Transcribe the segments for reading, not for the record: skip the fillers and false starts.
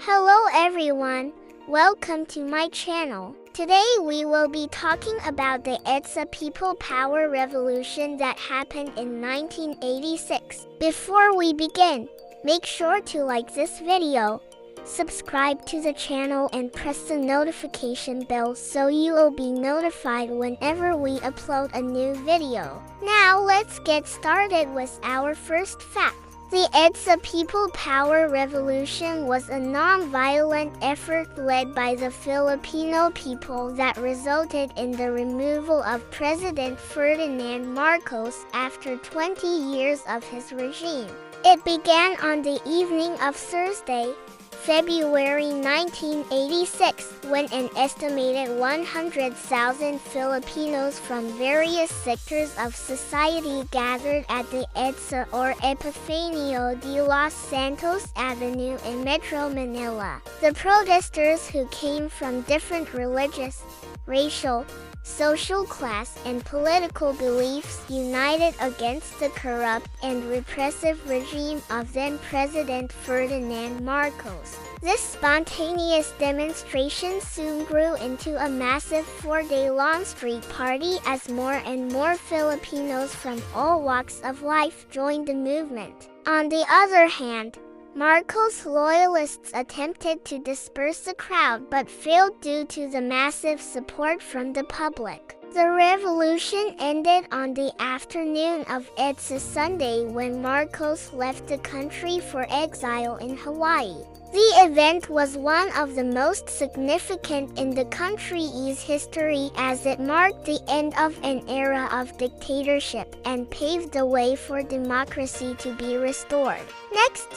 Hello everyone, welcome to my channel. Today we will be talking about the EDSA People Power Revolution that happened in 1986. Before we begin, make sure to like this video, subscribe to the channel and press the notification bell so you will be notified whenever we upload a new video. Now let's get started with our first fact. The EDSA People Power Revolution was a non-violent effort led by the Filipino people that resulted in the removal of President Ferdinand Marcos after 20 years of his regime. It began on the evening of Thursday, February 1986, when an estimated 100,000 Filipinos from various sectors of society gathered at the EDSA or Epifanio de los Santos Avenue in Metro Manila. The protesters, who came from different religious, racial, social class, and political beliefs, united against the corrupt and repressive regime of then-President Ferdinand Marcos. This spontaneous demonstration soon grew into a massive 4-day-long street party as more and more Filipinos from all walks of life joined the movement. On the other hand, Marcos loyalists attempted to disperse the crowd but failed due to the massive support from the public. The revolution ended on the afternoon of EDSA Sunday when Marcos left the country for exile in Hawaii. The event was one of the most significant in the country's history as it marked the end of an era of dictatorship and paved the way for democracy to be restored. Next,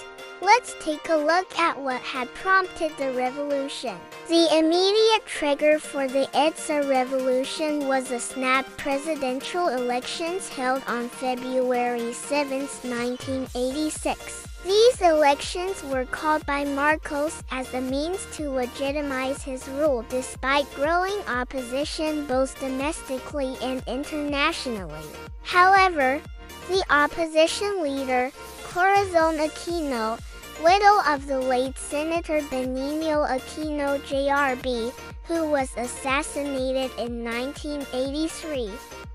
let's take a look at what had prompted the revolution. The immediate trigger for the EDSA revolution was the snap presidential elections held on February 7, 1986. These elections were called by Marcos as a means to legitimize his rule despite growing opposition both domestically and internationally. However, the opposition leader, Corazon Aquino, widow of the late Senator Benigno Aquino Jr., who was assassinated in 1983,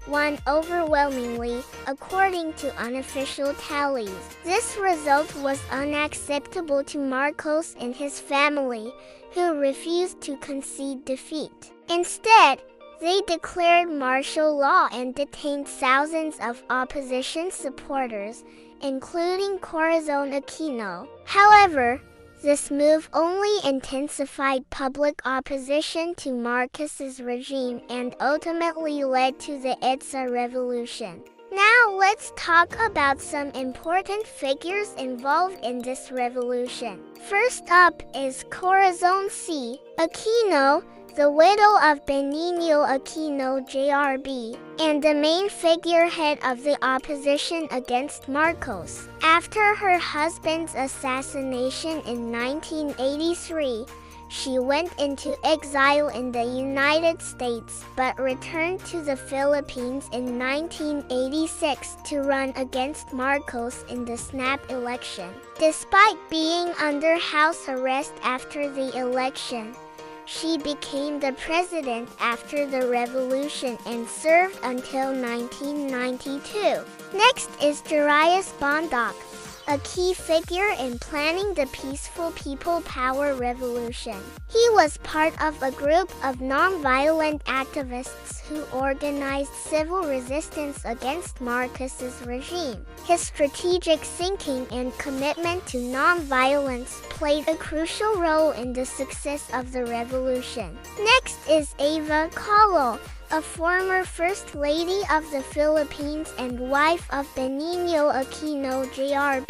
won overwhelmingly, according to unofficial tallies. This result was unacceptable to Marcos and his family, who refused to concede defeat. Instead, they declared martial law and detained thousands of opposition supporters, including Corazon Aquino. However, this move only intensified public opposition to Marcos's regime and ultimately led to the EDSA revolution. Now let's talk about some important figures involved in this revolution. First up is Corazon C. Aquino, the widow of Benigno Aquino Jr., and the main figurehead of the opposition against Marcos. After her husband's assassination in 1983, she went into exile in the United States but returned to the Philippines in 1986 to run against Marcos in the snap election. Despite being under house arrest after the election, she became the president after the revolution and served until 1992. Next is Darius Bondoc, a key figure in planning the peaceful People Power Revolution. He was part of a group of non-violent activists who organized civil resistance against Marcos's regime. His strategic thinking and commitment to non-violence played a crucial role in the success of the revolution. Next is Eva Colo, a former First Lady of the Philippines and wife of Benigno Aquino Jr.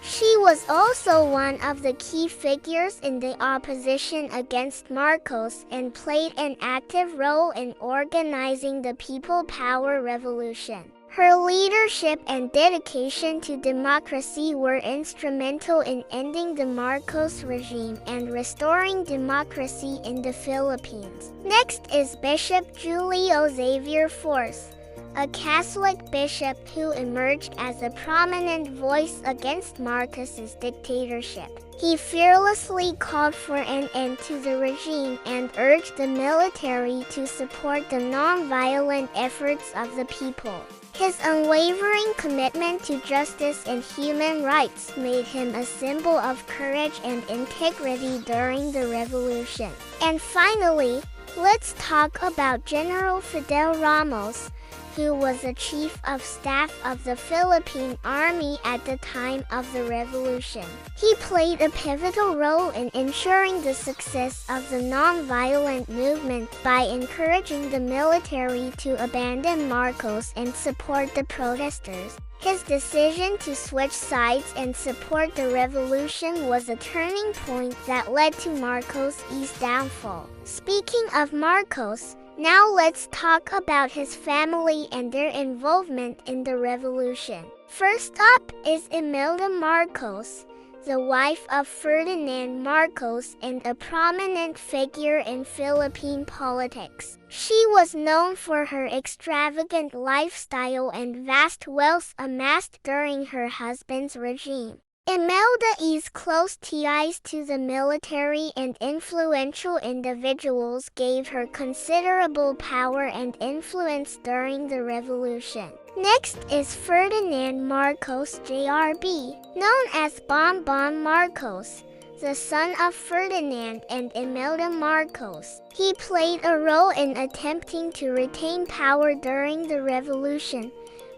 She was also one of the key figures in the opposition against Marcos and played an active role in organizing the People Power Revolution. Her leadership and dedication to democracy were instrumental in ending the Marcos regime and restoring democracy in the Philippines. Next is Bishop Julio Xavier Force, a Catholic bishop who emerged as a prominent voice against Marcos's dictatorship. He fearlessly called for an end to the regime and urged the military to support the non-violent efforts of the people. His unwavering commitment to justice and human rights made him a symbol of courage and integrity during the revolution. And finally, let's talk about General Fidel Ramos, who was the chief of staff of the Philippine Army at the time of the revolution. He played a pivotal role in ensuring the success of the non-violent movement by encouraging the military to abandon Marcos and support the protesters. His decision to switch sides and support the revolution was a turning point that led to Marcos' downfall. Speaking of Marcos, now let's talk about his family and their involvement in the revolution. First up is Imelda Marcos, the wife of Ferdinand Marcos and a prominent figure in Philippine politics. She was known for her extravagant lifestyle and vast wealth amassed during her husband's regime. Imelda's close ties to the military and influential individuals gave her considerable power and influence during the revolution. Next is Ferdinand Marcos JRB, known as Bonbon Marcos, the son of Ferdinand and Imelda Marcos. He played a role in attempting to retain power during the revolution,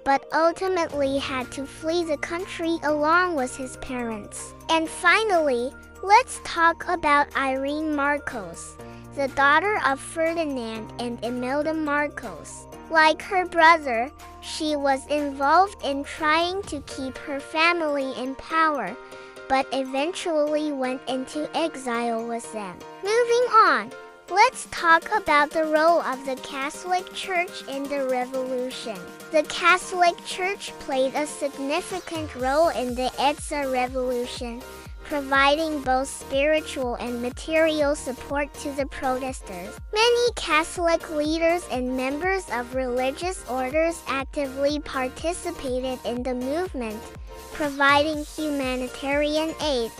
but ultimately had to flee the country along with his parents. And finally, let's talk about Irene Marcos, the daughter of Ferdinand and Imelda Marcos. Like her brother, she was involved in trying to keep her family in power, but eventually went into exile with them. Moving on, let's talk about the role of the Catholic Church in the revolution. The Catholic Church played a significant role in the EDSA revolution, providing both spiritual and material support to the protesters. Many Catholic leaders and members of religious orders actively participated in the movement, providing humanitarian aid,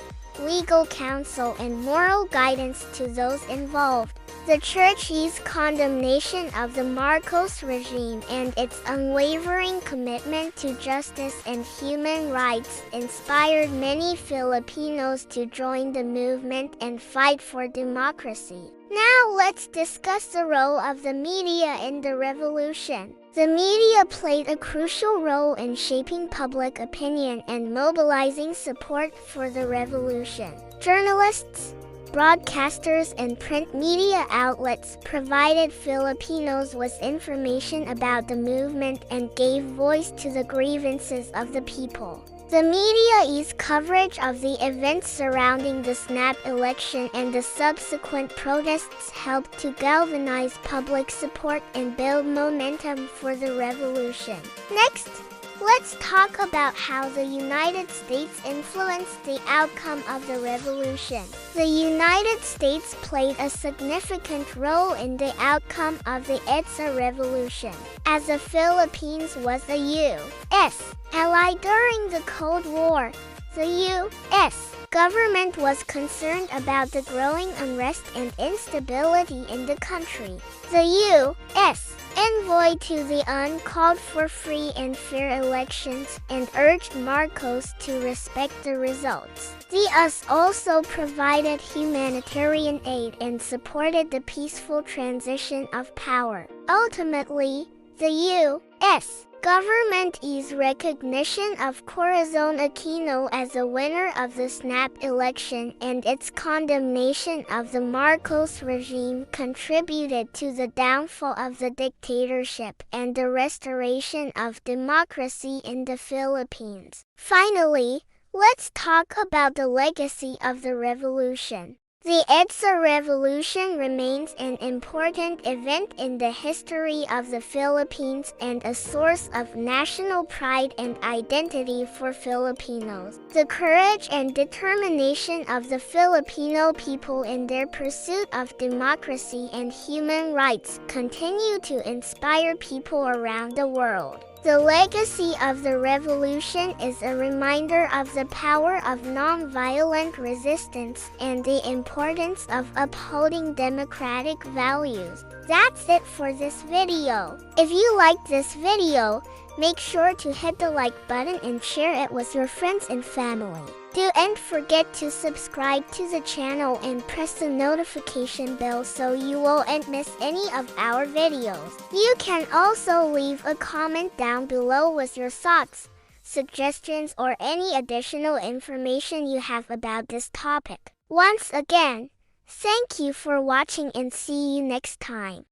legal counsel, and moral guidance to those involved. The Church's condemnation of the Marcos regime and its unwavering commitment to justice and human rights inspired many Filipinos to join the movement and fight for democracy. Now let's discuss the role of the media in the revolution. The media played a crucial role in shaping public opinion and mobilizing support for the revolution. Journalists, broadcasters, and print media outlets provided Filipinos with information about the movement and gave voice to the grievances of the people. The media's coverage of the events surrounding the snap election and the subsequent protests helped to galvanize public support and build momentum for the revolution. Next, let's talk about how the United States influenced the outcome of the revolution. The United States played a significant role in the outcome of the EDSA revolution, as the Philippines was a U.S. ally during the Cold War. The U.S. government was concerned about the growing unrest and instability in the country. The U.S. envoy to the uncalled for free and fair elections and urged Marcos to respect the results. The US also provided humanitarian aid and supported the peaceful transition of power. Ultimately, the U.S. government's recognition of Corazon Aquino as the winner of the snap election and its condemnation of the Marcos regime contributed to the downfall of the dictatorship and the restoration of democracy in the Philippines. Finally, let's talk about the legacy of the revolution. The EDSA Revolution remains an important event in the history of the Philippines and a source of national pride and identity for Filipinos. The courage and determination of the Filipino people in their pursuit of democracy and human rights continue to inspire people around the world. The legacy of the revolution is a reminder of the power of nonviolent resistance and the importance of upholding democratic values. That's it for this video. If you liked this video, make sure to hit the like button and share it with your friends and family. Don't forget to subscribe to the channel and press the notification bell so you won't miss any of our videos. You can also leave a comment down below with your thoughts, suggestions, or any additional information you have about this topic. Once again, thank you for watching and see you next time.